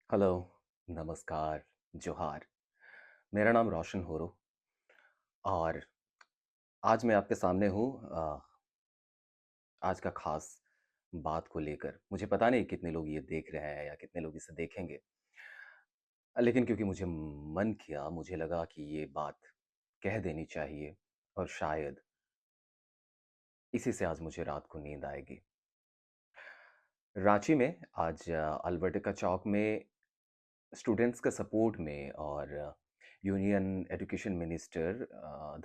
Hello, नमस्कार, जोहार। मेरा नाम रोशन होरो और आज मैं आपके सामने हूँ आज का ख़ास बात को लेकर। मुझे पता नहीं कितने लोग ये देख रहे हैं या कितने लोग इसे देखेंगे। लेकिन क्योंकि मुझे मन किया, मुझे लगा कि ये बात कह देनी चाहिए और शायद इसी से आज मुझे रात को नींद आएगी। रांची में आज अल्बर्टा चौक में स्टूडेंट्स का सपोर्ट में और union education minister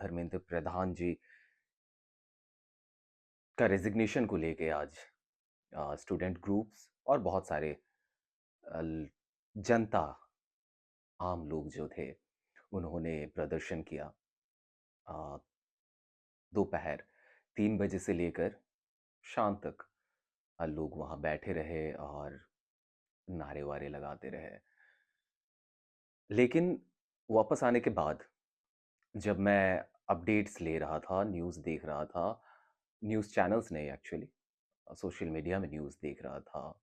Dharmendra Pradhan जी का रेजिग्नेशन को लेके आज स्टूडेंट ग्रुप्स और बहुत सारे जनता आम लोग जो थे उन्होंने प्रदर्शन किया। अ, दोपहर 3 बजे से लेकर शाम तक लोग वहाँ बैठे रहे और नारे वारे लगाते रहे। लेकिन वापस आने के बाद जब मैं अपडेट्स ले रहा था, न्यूज़ देख रहा था, न्यूज़ चैनल्स नहीं एक्चुअली, सोशल मीडिया में न्यूज़ देख रहा था,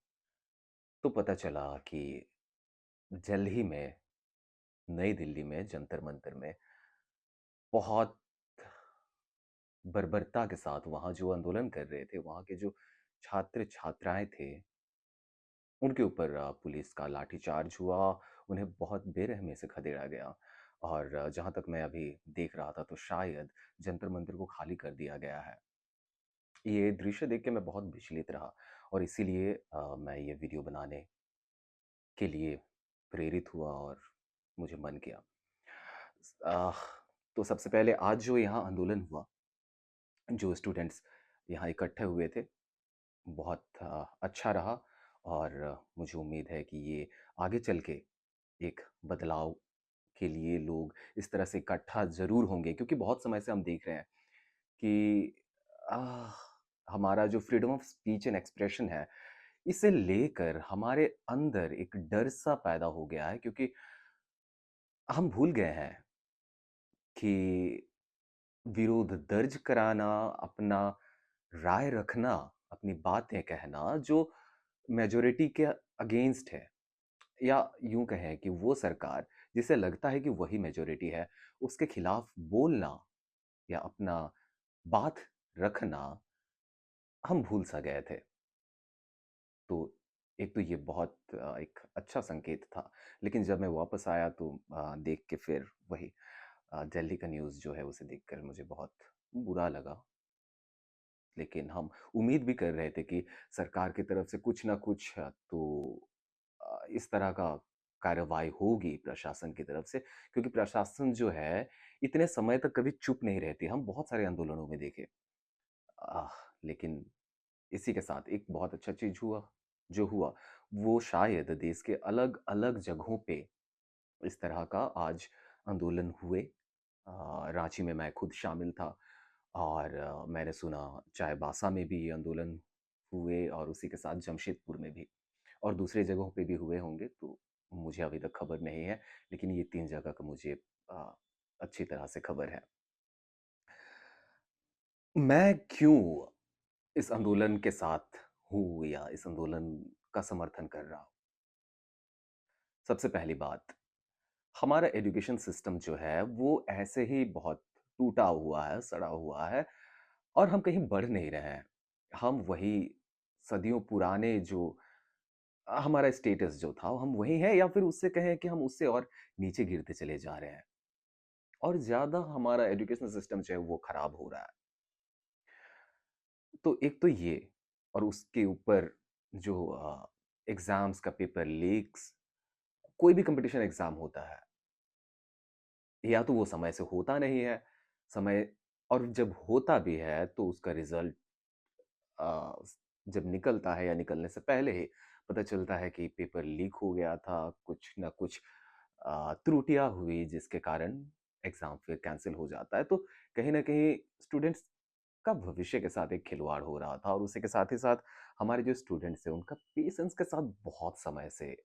तो पता चला कि जल्द ही में नई दिल्ली में जंतर मंतर में बहुत बर्बरता के साथ वहाँ जो आंदोलन कर रहे थे, वहाँ के जो छात्र छात्राएं थे, उनके ऊपर पुलिस का लाठीचार्ज हुआ। उन्हें बहुत बेरहमी से खदेड़ा गया और जहाँ तक मैं अभी देख रहा था तो शायद जंतर मंतर को खाली कर दिया गया है। ये दृश्य देख के मैं बहुत विचलित रहा और इसीलिए मैं ये वीडियो बनाने के लिए प्रेरित हुआ और मुझे मन किया। आह, तो सबसे पहले आज जो यहाँ आंदोलन हुआ, जो स्टूडेंट्स यहाँ इकट्ठे हुए थे, बहुत अच्छा रहा और मुझे उम्मीद है कि ये आगे चल के एक बदलाव के लिए लोग इस तरह से इकट्ठा ज़रूर होंगे, क्योंकि बहुत समय से हम देख रहे हैं कि आह, हमारा जो freedom of speech and expression है, इसे लेकर हमारे अंदर एक डर सा पैदा हो गया है, क्योंकि हम भूल गए हैं कि विरोध दर्ज कराना, अपना राय रखना, अपनी बातें कहना जो मेजॉरिटी के अगेंस्ट है, या यूँ कहें कि वो सरकार जिसे लगता है कि वही मेजॉरिटी है, उसके खिलाफ बोलना या अपना बात रखना हम भूल सा गए थे। तो एक तो ये बहुत एक अच्छा संकेत था। लेकिन जब मैं वापस आया तो देख के फिर वही दिल्ली का न्यूज़ जो है उसे देखकर मुझे बहुत बुरा लगा। लेकिन हम उम्मीद भी कर रहे थे कि सरकार की तरफ से कुछ ना कुछ तो इस तरह का कार्रवाई होगी प्रशासन की तरफ से, क्योंकि प्रशासन जो है इतने समय तक कभी चुप नहीं रहती। हम बहुत सारे आंदोलनों में देखे। आह, लेकिन इसी के साथ एक बहुत अच्छा चीज़ हुआ, जो हुआ वो शायद देश के अलग-अलग जगहों पे इस तरह का आज आंदोलन हुए। रांची में मैं खुद शामिल था और मैंने सुना चाईबासा में भी ये आंदोलन हुए और उसी के साथ जमशेदपुर में भी और दूसरी जगहों पे भी हुए होंगे, तो मुझे अभी तक खबर नहीं है। लेकिन ये 3 जगह का मुझे अ, अच्छी तरह से खबर है। मैं क्यों इस आंदोलन के साथ हूँ या इस आंदोलन का समर्थन कर रहा हूँ? सबसे पहली बात, हमारा एजुकेशन सिस्टम जो है वो ऐसे ही बहुत टूटा हुआ है, सड़ा हुआ है और हम कहीं बढ़ नहीं रहे हैं। हम वही सदियों पुराने जो हमारा स्टेटस जो था हम वही हैं, या फिर उससे कहें कि हम उससे और नीचे गिरते चले जा रहे हैं और ज़्यादा हमारा एजुकेशन सिस्टम जो है वो खराब हो रहा है। तो एक तो ये, और उसके ऊपर जो एग्ज़ाम्स का पेपर लीक्स, कोई भी कॉम्पिटिशन एग्ज़ाम होता है, या तो वो समय से होता नहीं है, समय, और जब होता भी है तो उसका रिज़ल्ट अ, जब निकलता है या निकलने से पहले ही पता चलता है कि पेपर लीक हो गया था, कुछ ना कुछ त्रुटियाँ हुई जिसके कारण एग्ज़ाम फिर कैंसल हो जाता है। तो कहीं न कहीं स्टूडेंट्स का भविष्य के साथ एक खिलवाड़ हो रहा था और उसी के साथ ही साथ हमारे जो स्टूडेंट्स हैं उनका पेशेंस के साथ बहुत समय से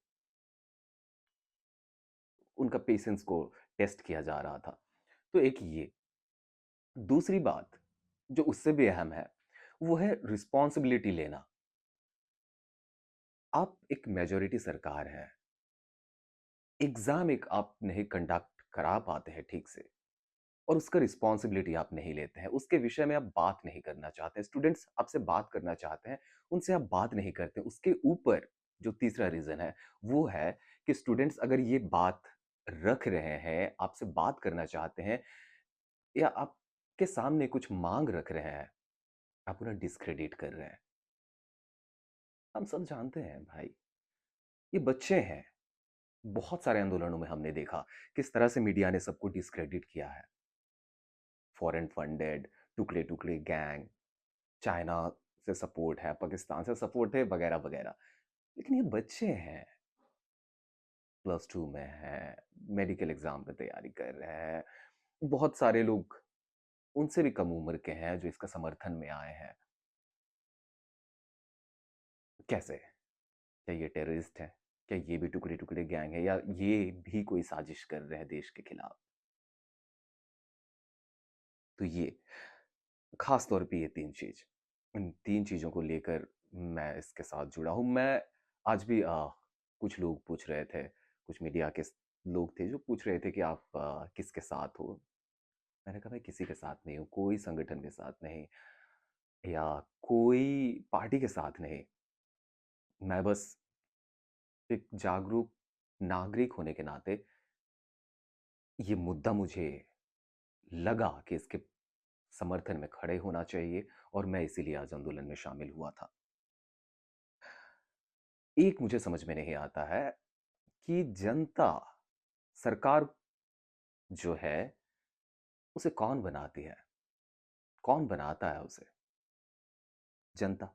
उनका पेशेंस को टेस्ट किया जा रहा था। तो एक ये, दूसरी बात जो उससे भी अहम है, वो है रिस्पॉन्सिबिलिटी लेना। आप एक मेजॉरिटी सरकार है, एग्ज़ाम एक आप नहीं कंडक्ट करा पाते हैं ठीक से और उसका रिस्पॉन्सिबिलिटी आप नहीं लेते हैं, उसके विषय में आप बात नहीं करना चाहते हैं, स्टूडेंट्स आपसे बात करना चाहते हैं, उनसे आप बात नहीं करते। उसके ऊपर जो तीसरा रीज़न है, वो है कि स्टूडेंट्स अगर ये बात रख रहे हैं, आपसे बात करना चाहते हैं या आपके सामने कुछ माँग रख रहे हैं, आप उन्हें डिस्क्रेडिट कर रहे हैं। हम सब जानते हैं भाई, ये बच्चे हैं। बहुत सारे आंदोलनों में हमने देखा, किस तरह से मीडिया ने सबको डिस्क्रेडिट किया है। फॉरेन फंडेड, टुकड़े-टुकड़े गैंग, चाइना से सपोर्ट है, पाकिस्तान से सपोर्ट है, वगैरह-वगैरह। लेकिन ये बच्चे हैं, प्लस 2 में हैं, मेडिकल एग्ज़ाम की तैयारी कर रहे हैं। बहुत सारे लोग उनसे भी कम उम्र के हैं जो इसका समर्थन में आए हैं। कैसे? क्या ये टेररिस्ट हैं? क्या ये भी टुकड़े-टुकड़े गैंग है या ये भी कोई साजिश कर रहे हैं देश के खिलाफ? तो ये ख़ास तौर पे ये 3 चीज़, इन 3 चीज़ों को लेकर मैं इसके साथ जुड़ा हूँ। मैं आज भी कुछ लोग पूछ रहे थे, कुछ मीडिया के लोग थे जो पूछ रहे थे कि आप किसके साथ हो? मैंने कहा मैं किसी के साथ नहीं हूँ, कोई संगठन के साथ नहीं या कोई पार्टी के साथ नहीं। मैं बस एक जागरूक नागरिक होने के नाते ये मुद्दा मुझे लगा कि इसके समर्थन में खड़े होना चाहिए और मैं इसीलिए आज आंदोलन में शामिल हुआ था। एक मुझे समझ में नहीं आता है कि जनता, सरकार जो है, उसे कौन बनाती है? कौन बनाता है उसे? जनता।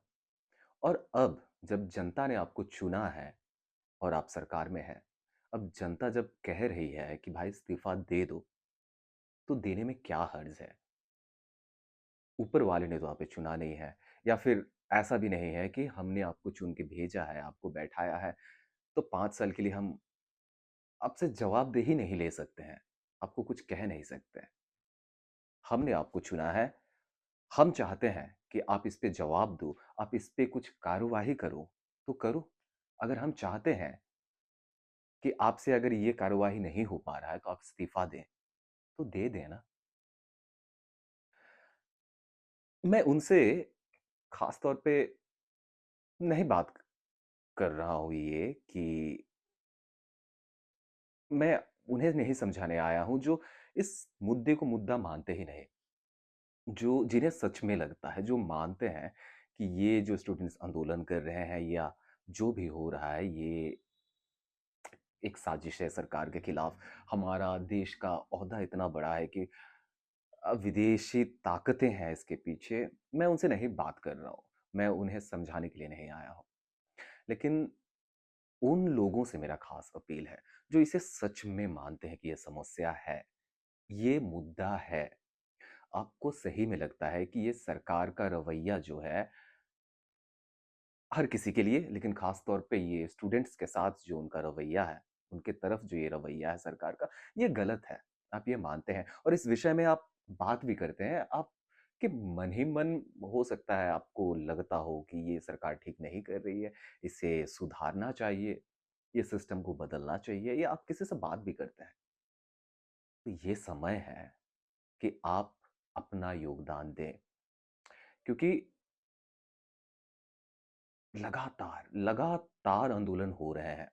और अब जब जनता ने आपको चुना है और आप सरकार में हैं, अब जनता जब कह रही है कि भाई इस्तीफ़ा दे दो, तो देने में क्या हर्ज है? ऊपर वाले ने तो आपे चुना नहीं है या फिर ऐसा भी नहीं है कि हमने आपको चुन के भेजा है, आपको बैठाया है, तो 5 साल के लिए हम आपसे जवाबदेही नहीं ले सकते हैं, आपको कुछ कह नहीं सकते। हमने आपको चुना है, हम चाहते हैं कि आप इस पे जवाब दो, आप इस पे कुछ कार्यवाही करो, तो करो। अगर हम चाहते हैं कि आपसे अगर ये कार्यवाही नहीं हो पा रहा है, तो आप इस्तीफ़ा दें, तो दे दें ना। मैं उनसे ख़ास तौर पे नहीं बात कर रहा हूँ ये कि मैं उन्हें नहीं समझाने आया हूँ जो इस मुद्दे को मुद्दा मानते ही नहीं। जो जिन्हें सच में लगता है, जो मानते हैं कि ये जो स्टूडेंट्स आंदोलन कर रहे हैं या जो भी हो रहा है, ये एक साजिश है सरकार के खिलाफ। हमारा देश का ओहदा इतना बड़ा है कि विदेशी ताकतें हैं इसके पीछे। मैं उनसे नहीं बात कर रहा हूँ, मैं उन्हें समझाने के लिए नहीं आया हूँ। लेकिन उन लोगों से मेरा ख़ास अपील है, जो इसे सच में मानते हैं कि ये समस्या है, ये मुद्दा है। आपको सही में लगता है कि ये सरकार का रवैया जो है, हर किसी के लिए लेकिन ख़ास तौर पे ये स्टूडेंट्स के साथ जो उनका रवैया है, उनके तरफ जो ये रवैया है सरकार का, ये गलत है। आप ये मानते हैं और इस विषय में आप बात भी करते हैं। आपके मन ही मन हो सकता है आपको लगता हो कि ये सरकार ठीक नहीं कर रही है, इसे सुधारना चाहिए, ये सिस्टम को बदलना चाहिए या आप किसी से बात भी करते हैं। तो ये समय है कि आप अपना योगदान दें क्योंकि लगातार आंदोलन हो रहे हैं।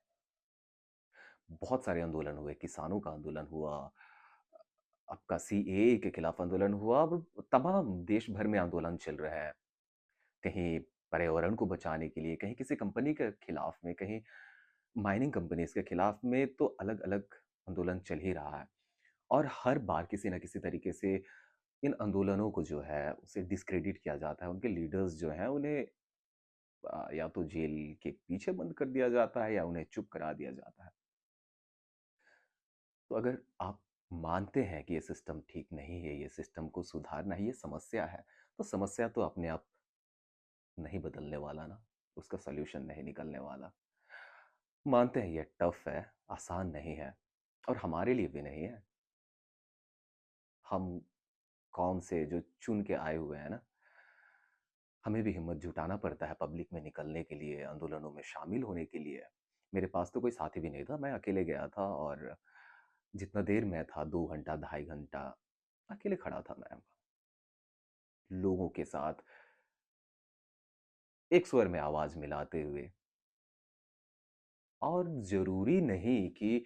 बहुत सारे आंदोलन हुए, किसानों का आंदोलन हुआ, आपका सीएए के खिलाफ आंदोलन हुआ, अब तमाम देश भर में आंदोलन चल रहे हैं। कहीं पर्यावरण को बचाने के लिए, कहीं किसी कंपनी के खिलाफ में, कहीं माइनिंग कंपनीज़ के खिलाफ में, तो अलग-अलग आंदोलन चल ही रहा है। और हर बार किसी न किसी तरीके से इन आंदोलनों को जो है, उसे डिस्क्रेडिट किया जाता है। उनके लीडर्स जो हैं, उन्हें या तो जेल के पीछे बंद कर दिया जाता है या उन्हें चुप करा दिया जाता है। तो अगर आप मानते हैं कि ये सिस्टम ठीक नहीं है, ये सिस्टम को सुधारना है, ये समस्या है, तो समस्या तो अपने आप नहीं बदलने वाला ना, उसका सॉल्यूशन नहीं निकलने वाला। मानते हैं ये टफ है, आसान नहीं है और हमारे लिए भी नहीं है। हम कौन से जो चुन के आए हुए हैं ना, हमें भी हिम्मत जुटाना पड़ता है पब्लिक में निकलने के लिए, आंदोलनों में शामिल होने के लिए। मेरे पास तो कोई साथी भी नहीं था, मैं अकेले गया था और जितना देर मैं था 2 घंटा, ढाई घंटा अकेले खड़ा था मैं, लोगों के साथ एक स्वर में आवाज़ मिलाते हुए। और ज़रूरी नहीं कि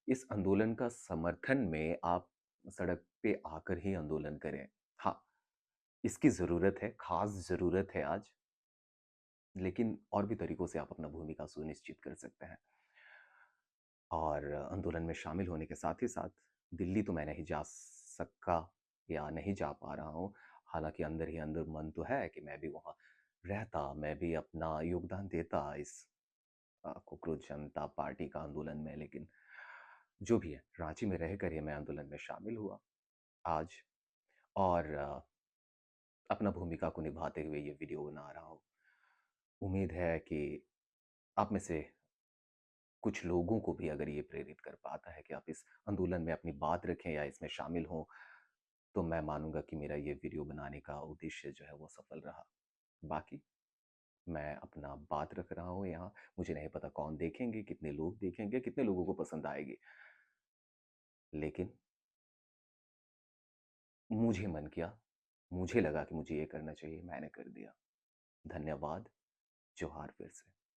इस आंदोलन का समर्थन में आप सड़क पे आकर ही आंदोलन करें। हाँ, इसकी ज़रूरत है, ख़ास ज़रूरत है आज, लेकिन और भी तरीकों से आप अपना भूमिका सुनिश्चित कर सकते हैं। और आंदोलन में शामिल होने के साथ ही साथ दिल्ली तो मैं नहीं जा सका या नहीं जा पा रहा हूँ। हालाँकि अंदर ही अंदर मन तो है कि मैं भी वहाँ रहता, मैं भी अपना योगदान देता इस कोकरोच जनता पार्टी का आंदोलन में, लेकिन जो भी है, रांची में रहकर ही मैं आंदोलन में शामिल हुआ आज। और अपना भूमिका को निभाते हुए ये वीडियो बना रहा हूँ। उम्मीद है कि आप में से कुछ लोगों को भी अगर ये प्रेरित कर पाता है कि आप इस आंदोलन में अपनी बात रखें या इसमें शामिल हों, तो मैं मानूँगा कि मेरा ये वीडियो बनाने का उद्देश्य जो है वो सफल रहा। बाकी मैं अपना बात रख रहा हूँ यहाँ, मुझे नहीं पता कौन देखेंगे, कितने लोग देखेंगे, कितने लोगों को पसंद आएगी। लेकिन मुझे मन किया, मुझे लगा कि मुझे ये करना चाहिए, मैंने कर दिया। धन्यवाद। जोहार फिर से।